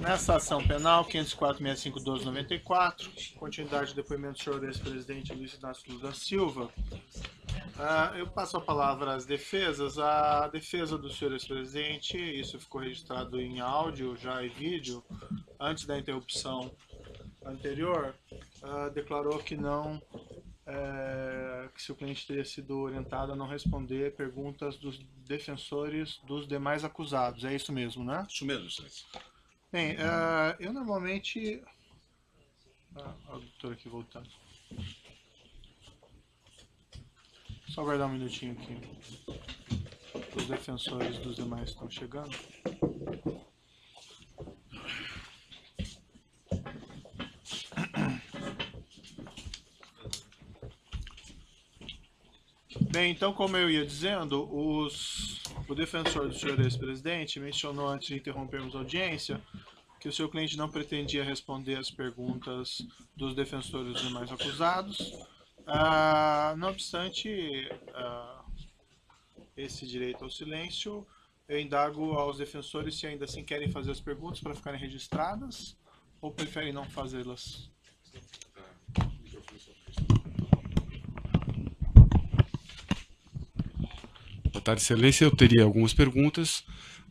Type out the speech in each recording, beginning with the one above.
Nessa ação penal, 504.6512/94, continuidade do depoimento do senhor ex-presidente Luiz Inácio Lula da Silva, eu passo a palavra às defesas. A defesa do senhor ex-presidente, isso ficou registrado em áudio já e vídeo, antes da interrupção anterior, declarou que não, que seu cliente teria sido orientado a não responder perguntas dos defensores dos demais acusados. É isso mesmo, né? Isso mesmo, excelência. Bem, eu normalmente... a doutora aqui voltando. Só aguardar um minutinho aqui. Os defensores dos demais estão chegando. Bem, então, como eu ia dizendo, o defensor do senhor ex-presidente mencionou, antes de interrompermos a audiência, que o seu cliente não pretendia responder as perguntas dos defensores dos demais acusados. Não obstante esse direito ao silêncio, eu indago aos defensores se ainda assim querem fazer as perguntas para ficarem registradas ou preferem não fazê-las. Boa tarde, excelência. Eu teria algumas perguntas,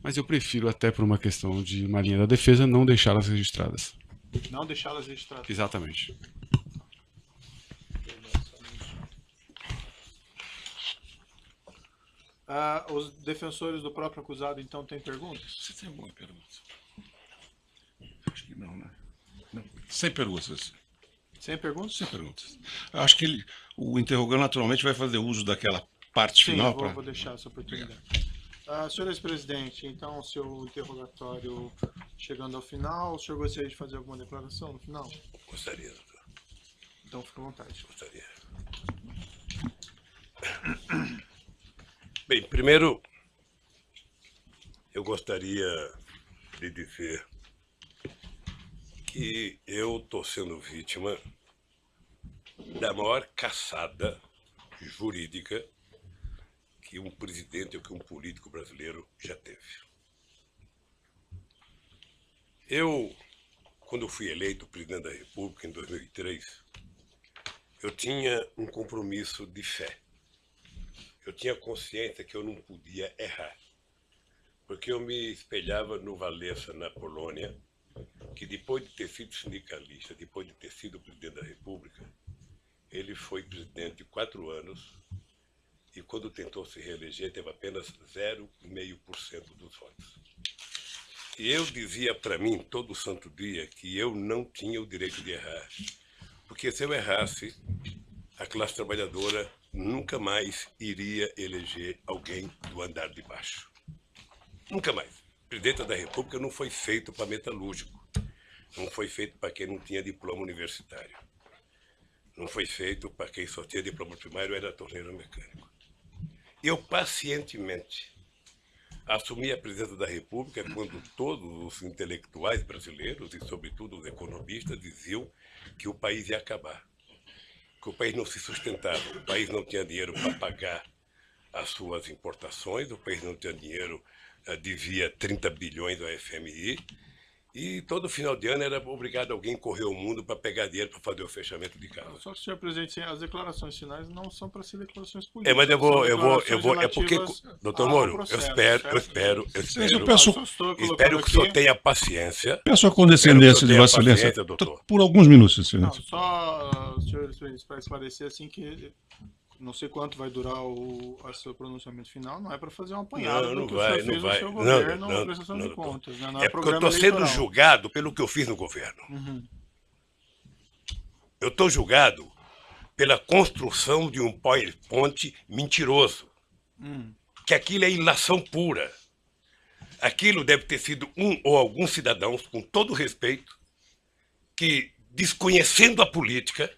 mas eu prefiro, até por uma questão de uma linha da defesa, não deixá-las registradas. Não deixá-las registradas? Exatamente. Os defensores do próprio acusado, então, têm perguntas? Você tem alguma pergunta? Acho que não, né? Não. Sem perguntas. Sem perguntas? Sem perguntas. Acho que o interrogante naturalmente vai fazer uso daquela parte Sim, final. vou deixar essa oportunidade. Senhor ex-presidente, então, o seu interrogatório chegando ao final, o senhor gostaria de fazer alguma declaração no final? Gostaria, doutor. Então, fique à vontade. Gostaria. Bem, primeiro, eu gostaria de dizer que eu estou sendo vítima da maior caçada jurídica que um presidente ou que um político brasileiro já teve. Eu, quando fui eleito presidente da República em 2003, eu tinha um compromisso de fé. Eu tinha consciência que eu não podia errar, porque eu me espelhava no Walesa, na Polônia, que depois de ter sido sindicalista, depois de ter sido presidente da República, ele foi presidente 4 anos e quando tentou se reeleger teve apenas 0,5% dos votos. E eu dizia para mim todo santo dia que eu não tinha o direito de errar, porque se eu errasse, a classe trabalhadora nunca mais iria eleger alguém do andar de baixo. Nunca mais. O presidente da República não foi feito para metalúrgico. Não foi feito para quem não tinha diploma universitário. Não foi feito para quem só tinha diploma primário e era torneiro mecânico. Eu pacientemente assumi a presidência da República quando todos os intelectuais brasileiros e sobretudo os economistas diziam que o país ia acabar, que o país não se sustentava, o país não tinha dinheiro para pagar as suas importações, o país não tinha dinheiro, devia 30 bilhões ao FMI, e todo final de ano era obrigado alguém correr o mundo para pegar dinheiro para fazer o fechamento de casa. Só que, senhor presidente, as declarações finais não são para ser declarações políticas. Mas é porque, doutor Moro, eu espero que o senhor tenha paciência. Peço a condescendência de Vossa Excelência, doutor. Por alguns minutos, Excelência. Só, senhor, para esclarecer assim que não sei quanto vai durar o seu pronunciamento final, não é para fazer um apanhado do que o senhor fez no seu governo na prestação de contas. Né? Não é porque eu estou sendo julgado pelo que eu fiz no governo. Uhum. Eu estou julgado pela construção de um PowerPoint mentiroso. Que aquilo é ilação pura. Aquilo deve ter sido um ou alguns cidadãos, com todo respeito, que, desconhecendo a política,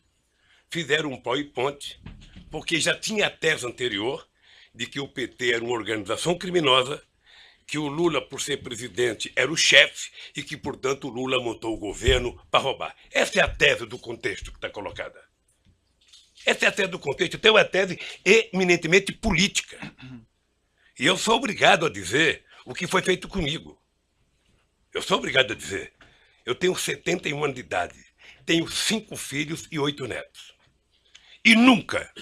fizeram um PowerPoint, porque já tinha a tese anterior de que o PT era uma organização criminosa, que o Lula, por ser presidente, era o chefe e que, portanto, o Lula montou o governo para roubar. Essa é a tese do contexto que está colocada. Essa é a tese do contexto. Então, é uma tese eminentemente política. E eu sou obrigado a dizer o que foi feito comigo. Eu sou obrigado a dizer. Eu tenho 71 anos de idade. Tenho 5 filhos e 8 netos. E nunca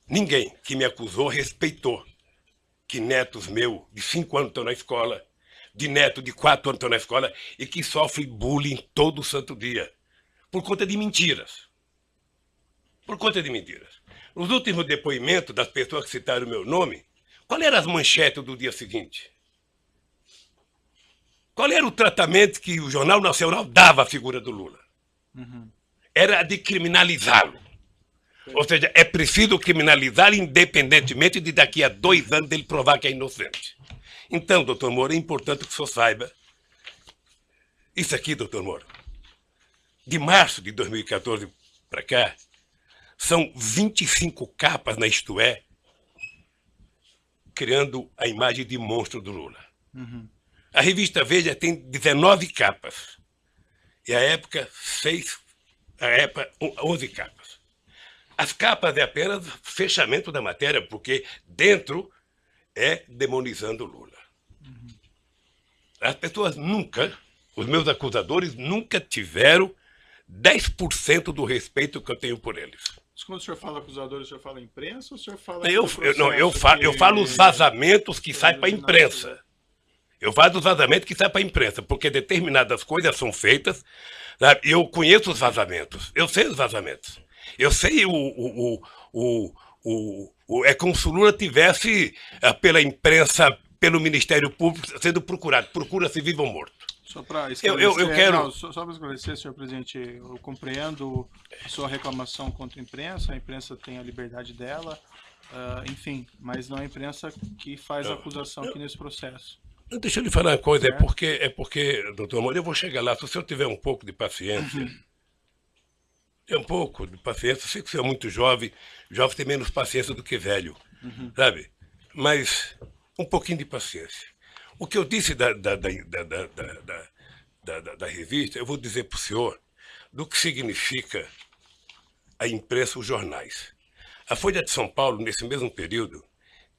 ninguém que me acusou respeitou que netos meus de 5 anos estão na escola, de neto de 4 anos estão na escola e que sofrem bullying todo santo dia. Por conta de mentiras. Por conta de mentiras. Nos últimos depoimentos das pessoas que citaram o meu nome, qual eram as manchetes do dia seguinte? Qual era o tratamento que o Jornal Nacional dava à figura do Lula? Era de criminalizá-lo. Ou seja, é preciso criminalizar independentemente de daqui a 2 anos ele provar que é inocente. Então, doutor Moro, é importante que o senhor saiba isso aqui, doutor Moro. De março de 2014 para cá, são 25 capas na Isto É, criando a imagem de monstro do Lula. A revista Veja tem 19 capas. E a época, 11 capas. As capas é apenas fechamento da matéria, porque dentro é demonizando o Lula. As pessoas nunca, os meus acusadores, nunca tiveram 10% do respeito que eu tenho por eles. Mas quando o senhor fala acusadores, o senhor fala imprensa ou o senhor fala... Eu falo os vazamentos que saem para a imprensa. Eu falo dos vazamentos que saem para a imprensa, porque determinadas coisas são feitas. Sabe? Eu conheço os vazamentos, eu sei os vazamentos. Eu sei é como se o Lula tivesse, pela imprensa, pelo Ministério Público, sendo procurado. Procura-se vivo ou morto. Só para esclarecer, eu quero... só para esclarecer, senhor presidente, eu compreendo a sua reclamação contra a imprensa tem a liberdade dela, enfim, mas não é a imprensa que faz a acusação aqui nesse processo. Deixa eu lhe falar uma coisa, é porque, doutor Moro, eu vou chegar lá, se o senhor tiver um pouco de paciência, eu sei que o senhor é muito jovem tem menos paciência do que velho, sabe? Mas um pouquinho de paciência. O que eu disse da revista, eu vou dizer para o senhor do que significa a imprensa, os jornais. A Folha de São Paulo, nesse mesmo período,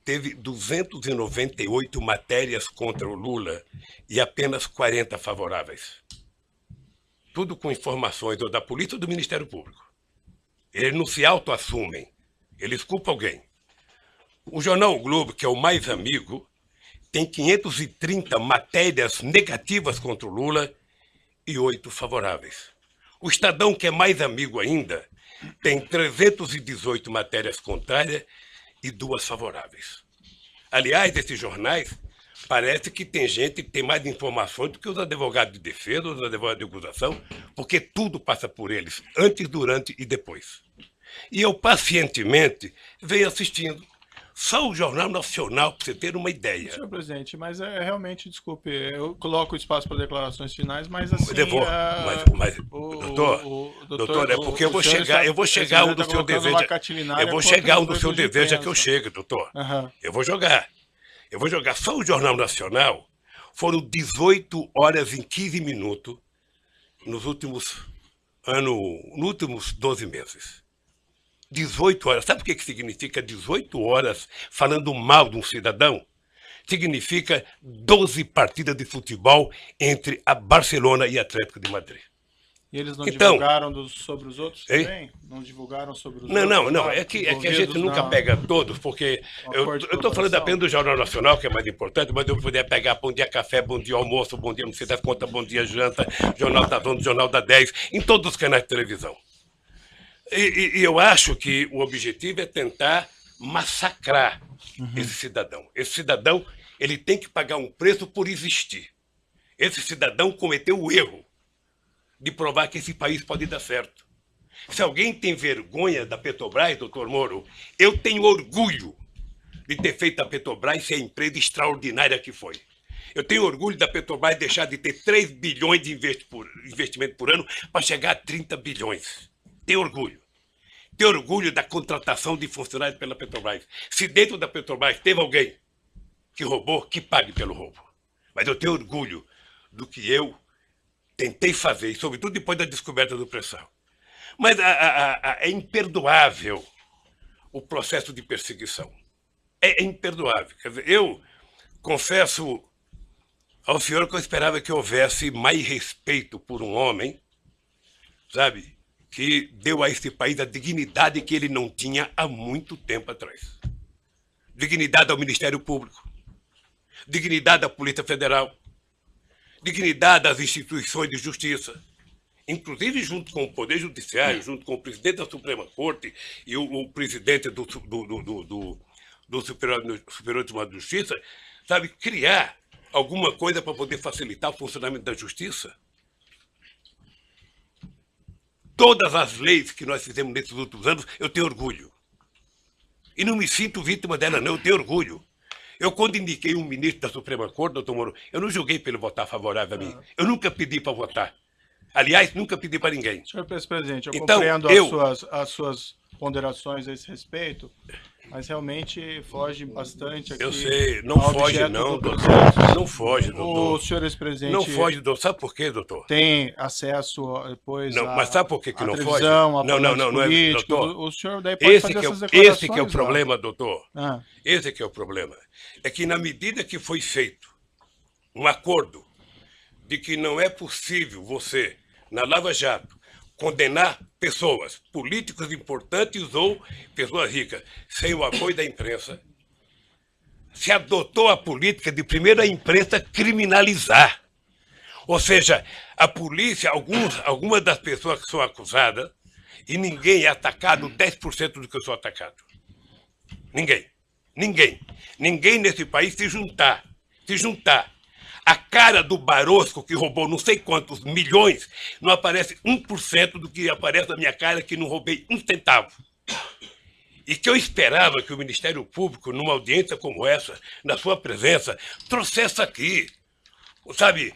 teve 298 matérias contra o Lula e apenas 40 favoráveis. Tudo com informações ou da polícia ou do Ministério Público. Eles não se autoassumem, eles culpam alguém. O jornal o Globo, que é o mais amigo, tem 530 matérias negativas contra o Lula e 8 favoráveis. O Estadão, que é mais amigo ainda, tem 318 matérias contrárias e 2 favoráveis. Aliás, esses jornais, parece que tem gente que tem mais informações do que os advogados de defesa, os advogados de acusação, porque tudo passa por eles, antes, durante e depois. E eu, pacientemente, venho assistindo. Só o Jornal Nacional, para você ter uma ideia. Senhor presidente, mas realmente, desculpe, eu coloco o espaço para declarações finais, mas assim... Doutor, é porque eu vou chegar onde o senhor deseja. Eu vou chegar onde o senhor deseja que eu chegue, doutor. Eu vou jogar. Só o Jornal Nacional foram 18 horas e 15 minutos nos últimos 12 meses. 18 horas. Sabe o que significa 18 horas falando mal de um cidadão? Significa 12 partidas de futebol entre a Barcelona e a Atlético de Madrid. E eles não divulgaram sobre os outros também? Não divulgaram sobre os outros? Não. É que a gente nunca pega todos, porque eu estou falando apenas do Jornal Nacional, que é mais importante, mas eu poderia pegar Bom Dia Café, Bom Dia Almoço, Bom Dia Não Sei das Contas, Bom Dia Janta, Jornal da Zona, Jornal da 10, em todos os canais de televisão. E eu acho que o objetivo é tentar massacrar esse cidadão. Esse cidadão, ele tem que pagar um preço por existir. Esse cidadão cometeu o erro de provar que esse país pode dar certo. Se alguém tem vergonha da Petrobras, doutor Moro, eu tenho orgulho de ter feito a Petrobras ser a empresa extraordinária que foi. Eu tenho orgulho da Petrobras deixar de ter 3 bilhões de investimento por ano para chegar a 30 bilhões. Tenho orgulho. Tenho orgulho da contratação de funcionários pela Petrobras. Se dentro da Petrobras teve alguém que roubou, que pague pelo roubo. Mas eu tenho orgulho do que eu tentei fazer, e sobretudo depois da descoberta do pré-sal. Mas é imperdoável o processo de perseguição. É imperdoável. Quer dizer, eu confesso ao senhor que eu esperava que houvesse mais respeito por um homem, sabe, que deu a esse país a dignidade que ele não tinha há muito tempo atrás. Dignidade ao Ministério Público, dignidade à Polícia Federal, dignidade às instituições de justiça, inclusive junto com o Poder Judiciário, junto com o presidente da Suprema Corte e o presidente do Superior Tribunal de Justiça, sabe, criar alguma coisa para poder facilitar o funcionamento da justiça. Todas as leis que nós fizemos nesses últimos anos, eu tenho orgulho. E não me sinto vítima dela, não, eu tenho orgulho. Eu, quando indiquei um ministro da Suprema Corte, doutor Moro, eu não julguei para ele votar favorável a mim. Eu nunca pedi para votar. Aliás, nunca pedi para ninguém. Senhor presidente, eu Então, compreendo as suas ponderações a esse respeito, mas realmente foge bastante aqui. Eu sei, não foge não, doutor. Não foge, doutor. O senhor ex-presidente... Não foge, doutor. Sabe por quê, doutor? Tem acesso depois não, mas sabe por que não foge? Não é, doutor. O senhor daí pode fazer essas declarações. Esse que é o problema, doutor. Esse que é o problema. É que na medida que foi feito um acordo de que não é possível você, na Lava Jato, condenar pessoas, políticos importantes ou pessoas ricas, sem o apoio da imprensa, se adotou a política de primeiro a imprensa criminalizar. Ou seja, a polícia, algumas das pessoas que são acusadas, e ninguém é atacado 10% do que eu sou atacado. Ninguém. Ninguém. Ninguém nesse país se juntar. A cara do Barosco, que roubou não sei quantos milhões, não aparece 1% do que aparece na minha cara, que não roubei um centavo. E que eu esperava que o Ministério Público, numa audiência como essa, na sua presença, trouxesse aqui, sabe,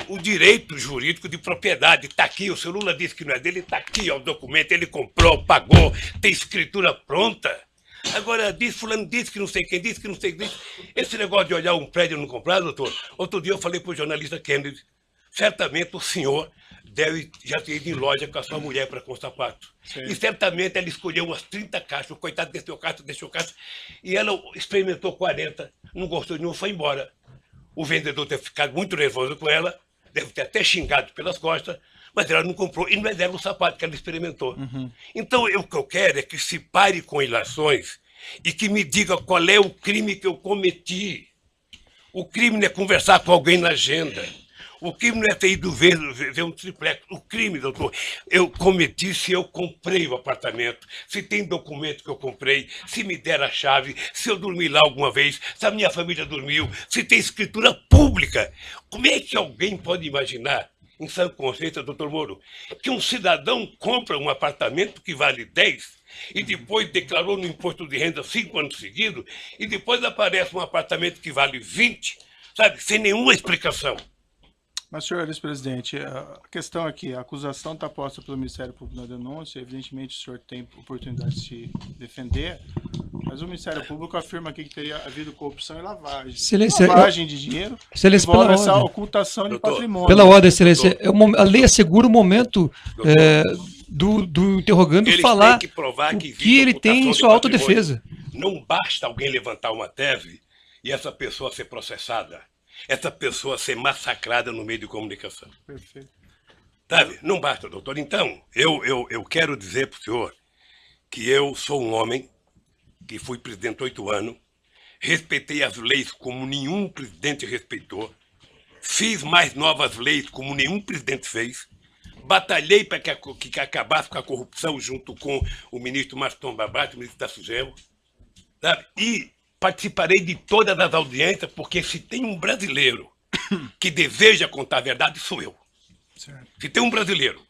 o direito jurídico de propriedade. Está aqui, o seu Lula disse que não é dele, está aqui, ó, o documento, ele comprou, pagou, tem escritura pronta. Agora, fulano disse que não sei quem disse, que não sei quem disse. Esse negócio de olhar um prédio e não comprar, doutor, outro dia eu falei para o jornalista Kennedy, certamente o senhor deve já ter ido em loja com a sua mulher para comprar sapato. Sim. E certamente ela escolheu umas 30 caixas, o coitado deixou caixa, e ela experimentou 40, não gostou de nenhum, foi embora. O vendedor deve ter ficado muito nervoso com ela, deve ter até xingado pelas costas, mas ela não comprou, e não é dela o sapato que ela experimentou. Então, o que eu quero é que se pare com ilações e que me diga qual é o crime que eu cometi. O crime não é conversar com alguém na agenda. O crime não é ter ido ver um triplex. O crime, doutor, eu cometi se eu comprei o apartamento, se tem documento que eu comprei, se me der a chave, se eu dormi lá alguma vez, se a minha família dormiu, se tem escritura pública. Como é que alguém pode imaginar, em sã consciência, doutor Moro, que um cidadão compra um apartamento que vale 10 e depois declarou no imposto de renda 5 anos seguidos e depois aparece um apartamento que vale 20, sabe, sem nenhuma explicação? Mas, senhor ex-presidente, a questão aqui, a acusação está posta pelo Ministério Público na denúncia, evidentemente o senhor tem oportunidade de se defender, mas o Ministério Público afirma aqui que teria havido corrupção e lavagem. Excelência, lavagem de dinheiro, excelência, envolve essa ocultação de patrimônio. Pela ordem, excelência, a lei assegura o momento do interrogando falar que provar o que ele tem em sua autodefesa. Não basta alguém levantar uma tese e essa pessoa ser processada. Essa pessoa ser massacrada no meio de comunicação. Perfeito. Sabe? Não basta, doutor. Então, eu quero dizer para o senhor que eu sou um homem que fui presidente 8 anos, respeitei as leis como nenhum presidente respeitou, fiz mais novas leis como nenhum presidente fez, batalhei para que acabasse com a corrupção junto com o ministro Maston Babate, o ministro da Sugel, sabe? E participarei de todas as audiências, porque se tem um brasileiro que deseja contar a verdade, sou eu. Certo. Se tem um brasileiro.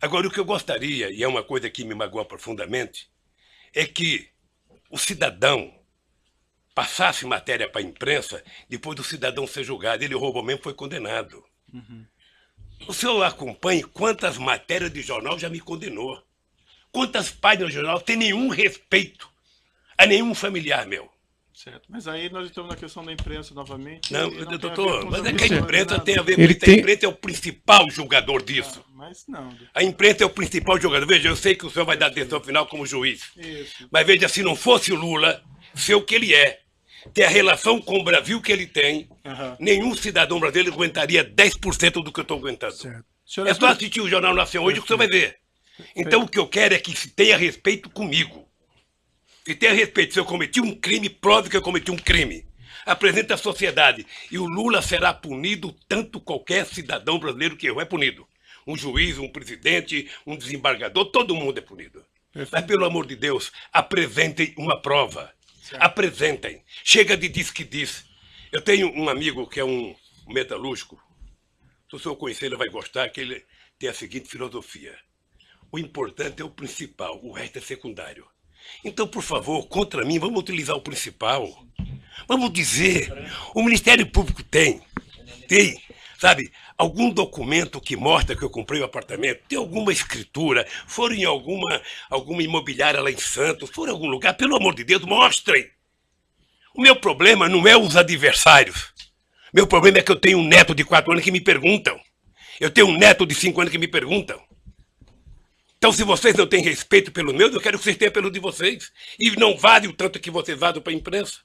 Agora, o que eu gostaria, e é uma coisa que me magoa profundamente, é que o cidadão passasse matéria para a imprensa, depois do cidadão ser julgado. Ele roubou mesmo, foi condenado. O senhor acompanha quantas matérias de jornal já me condenou. Quantas páginas de jornal tem nenhum respeito a nenhum familiar meu. Certo, mas aí nós estamos na questão da imprensa novamente. Não, doutor, mas é que a imprensa imprensa tem a ver com isso. A imprensa é o principal julgador disso. Mas não. A imprensa é o principal julgador. Veja, eu sei que o senhor vai dar decisão final como juiz. Isso. Mas veja, se não fosse o Lula, ser o que ele é, ter a relação com o Brasil que ele tem, Aham. nenhum cidadão brasileiro aguentaria 10% do que eu estou aguentando. Certo. Senhor, É só assistir o Jornal Nacional hoje que você vai ver. Então o que eu quero é que se tenha respeito comigo. Se tenha respeito, se eu cometi um crime, prove que eu cometi um crime. Apresente à sociedade. E o Lula será punido tanto qualquer cidadão brasileiro que errou é punido. Um juiz, um presidente, um desembargador, todo mundo é punido. Mas, pelo amor de Deus, apresentem uma prova. Certo. Apresentem. Chega de diz que diz. Eu tenho um amigo que é um metalúrgico. Se o senhor conhecer, ele vai gostar, que ele tem a seguinte filosofia. O importante é o principal, o resto é secundário. Então, por favor, contra mim, vamos utilizar o principal. Vamos dizer, o Ministério Público tem, sabe, algum documento que mostra que eu comprei um apartamento, tem alguma escritura, foram em alguma imobiliária lá em Santos, foram em algum lugar, pelo amor de Deus, mostrem. O meu problema não é os adversários. Meu problema é que eu tenho um neto de 4 anos que me perguntam. Eu tenho um neto de 5 anos que me perguntam. Então, se vocês não têm respeito pelo meu, eu quero que vocês tenham pelo de vocês. E não vale o tanto que vocês vazam para a imprensa.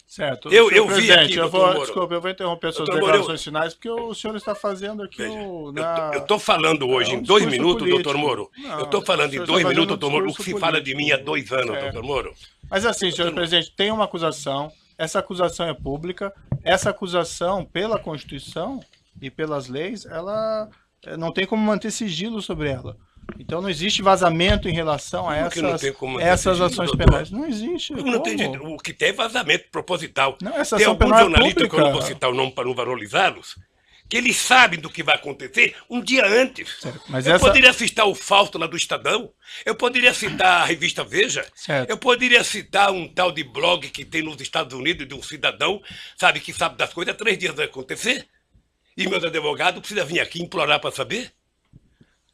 Certo. Eu Senhor vi presidente, aqui, eu doutor vou, Moro. desculpa, eu vou interromper suas Doutor Moro, declarações finais, porque o senhor está fazendo aqui Veja, o... eu estou falando hoje É um em 2 discurso minutos, político. doutor Moro. Não, Eu estou falando o senhor em 2 está fazendo minutos, um doutor Moro, o que se discurso fala de mim há político. 2 anos, Certo. doutor Moro. Mas assim, senhor presidente, tem uma acusação, essa acusação é pública, essa acusação, pela Constituição e pelas leis, ela não tem como manter sigilo sobre ela. Então não existe vazamento em relação a Como que não tem como manter essas sigilo, ações doutor? penais. Não existe. Não tem como? jeito. O que tem é vazamento proposital. Não, essa Tem ação alguns penal é jornalistas, que eu não vou pública. citar o nome para não valorizá-los, que eles sabem do que vai acontecer um dia antes. Mas Eu essa- poderia citar o Fausto lá do Estadão, eu poderia citar a revista Veja, Certo. eu poderia citar um tal de blog que tem nos Estados Unidos de um cidadão, sabe, que sabe das coisas, 3 dias vai acontecer, e meus advogados precisam vir aqui implorar para saber.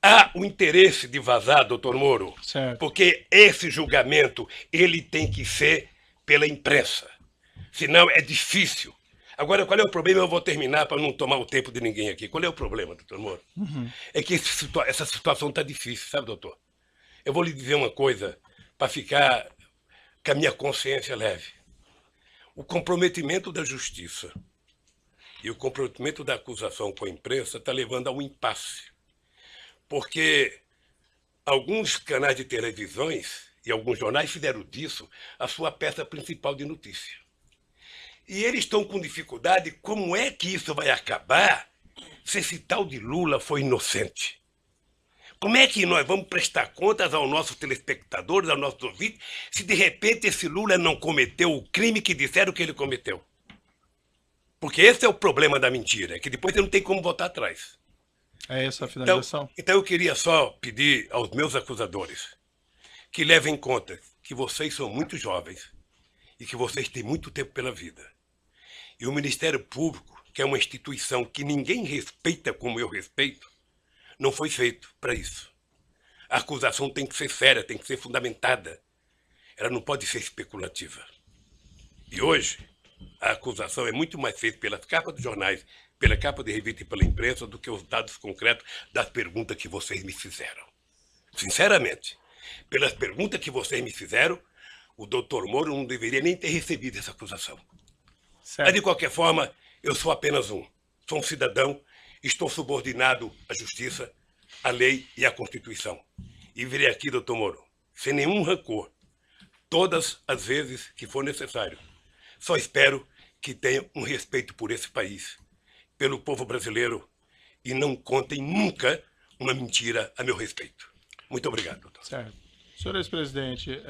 Há o interesse de vazar, doutor Moro, Certo. porque esse julgamento ele tem que ser pela imprensa, senão é difícil. Agora, qual é o problema? Eu vou terminar para não tomar o tempo de ninguém aqui. Qual é o problema, doutor Moro? É que essa situação está difícil, sabe, doutor? Eu vou lhe dizer uma coisa para ficar com a minha consciência leve. O comprometimento da justiça e o comprometimento da acusação com a imprensa está levando a um impasse. Porque alguns canais de televisões e alguns jornais fizeram disso a sua peça principal de notícia. E eles estão com dificuldade, como é que isso vai acabar se esse tal de Lula foi inocente? Como é que nós vamos prestar contas aos nossos telespectadores, aos nossos ouvintes, se de repente esse Lula não cometeu o crime que disseram que ele cometeu? Porque esse é o problema da mentira, é que depois você não tem como voltar atrás. É essa a finalização? Então eu queria só pedir aos meus acusadores que levem em conta que vocês são muito jovens e que vocês têm muito tempo pela vida. E o Ministério Público, que é uma instituição que ninguém respeita como eu respeito, não foi feito para isso. A acusação tem que ser séria, tem que ser fundamentada. Ela não pode ser especulativa. E hoje, a acusação é muito mais feita pelas capas dos jornais, pela capa de revista e pela imprensa, do que os dados concretos das perguntas que vocês me fizeram. Sinceramente, pelas perguntas que vocês me fizeram, o doutor Moro não deveria nem ter recebido essa acusação. Certo. Mas, de qualquer forma, eu sou apenas um. Sou um cidadão, estou subordinado à justiça, à lei e à Constituição. E virei aqui, doutor Moro, sem nenhum rancor, todas as vezes que for necessário. Só espero que tenham um respeito por esse país, pelo povo brasileiro, e não contem nunca uma mentira a meu respeito. Muito obrigado, doutor. Certo. Senhor ex-presidente,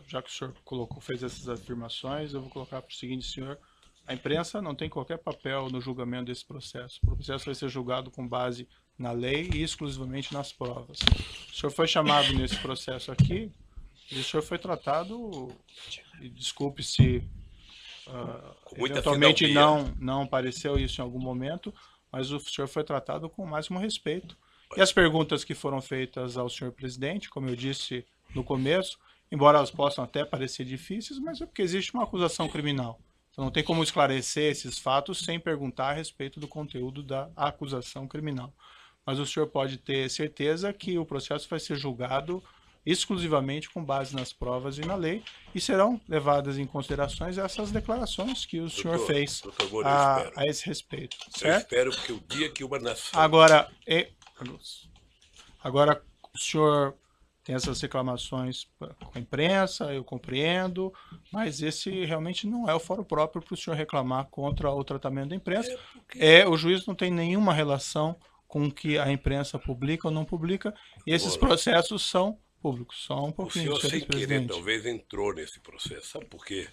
já que o senhor fez essas afirmações, eu vou colocar para o seguinte, senhor. A imprensa não tem qualquer papel no julgamento desse processo. O processo vai ser julgado com base na lei e exclusivamente nas provas. O senhor foi chamado nesse processo aqui e o senhor foi tratado, e desculpe se Com muita eventualmente fidalguia. não pareceu isso em algum momento, mas o senhor foi tratado com o máximo respeito. E as perguntas que foram feitas ao senhor presidente, como eu disse no começo, embora elas possam até parecer difíceis, mas é porque existe uma acusação criminal. Então não tem como esclarecer esses fatos sem perguntar a respeito do conteúdo da acusação criminal. Mas o senhor pode ter certeza que o processo vai ser julgado exclusivamente com base nas provas e na lei, e serão levadas em considerações essas declarações que o senhor fez doutor Moura, eu espero. a esse respeito. Eu Certo? espero que o dia que uma nação... Agora, o senhor tem essas reclamações com a imprensa, eu compreendo, mas esse realmente não é o fórum próprio para o senhor reclamar contra o tratamento da imprensa. O juiz não tem nenhuma relação com o que a imprensa publica ou não publica, e esses processos são públicos. Só um O pouquinho, senhor, sem querer, presidente. talvez entrou nesse processo. Sabe por quê?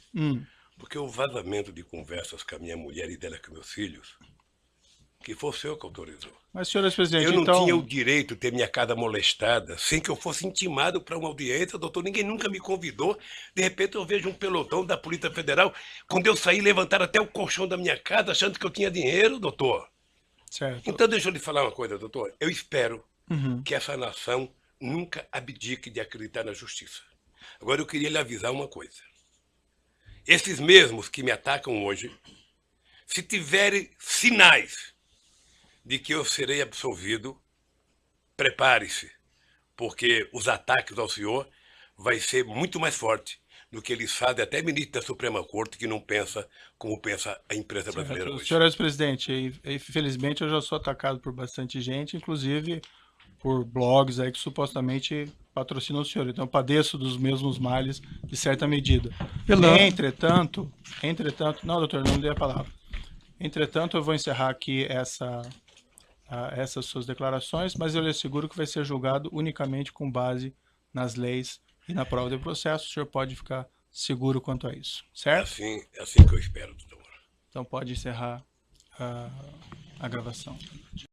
Porque o vazamento de conversas com a minha mulher e dela com meus filhos, que foi o senhor que autorizou. Mas, senhores presidente, Eu não então... tinha o direito de ter minha casa molestada sem que eu fosse intimado para uma audiência, doutor. Ninguém nunca me convidou. De repente eu vejo um pelotão da Polícia Federal. Quando eu saí, levantaram até o colchão da minha casa, achando que eu tinha dinheiro, doutor. Certo. Então deixa eu lhe falar uma coisa, doutor. Eu espero que essa nação nunca abdique de acreditar na justiça. Agora eu queria lhe avisar uma coisa. Esses mesmos que me atacam hoje, se tiverem sinais de que eu serei absolvido, prepare-se, porque os ataques ao senhor vai ser muito mais forte do que eles fazem até ministro da Suprema Corte, que não pensa como pensa a imprensa brasileira hoje. Senhores presidente, infelizmente eu já sou atacado por bastante gente, inclusive por blogs aí que supostamente patrocinam o senhor. Então eu padeço dos mesmos males de certa medida. Entretanto, não, doutor, não dê a palavra. Entretanto, eu vou encerrar aqui essas suas declarações, mas eu lhe asseguro que vai ser julgado unicamente com base nas leis e na prova do processo. O senhor pode ficar seguro quanto a isso, certo? É assim que eu espero, doutor. Então pode encerrar a gravação.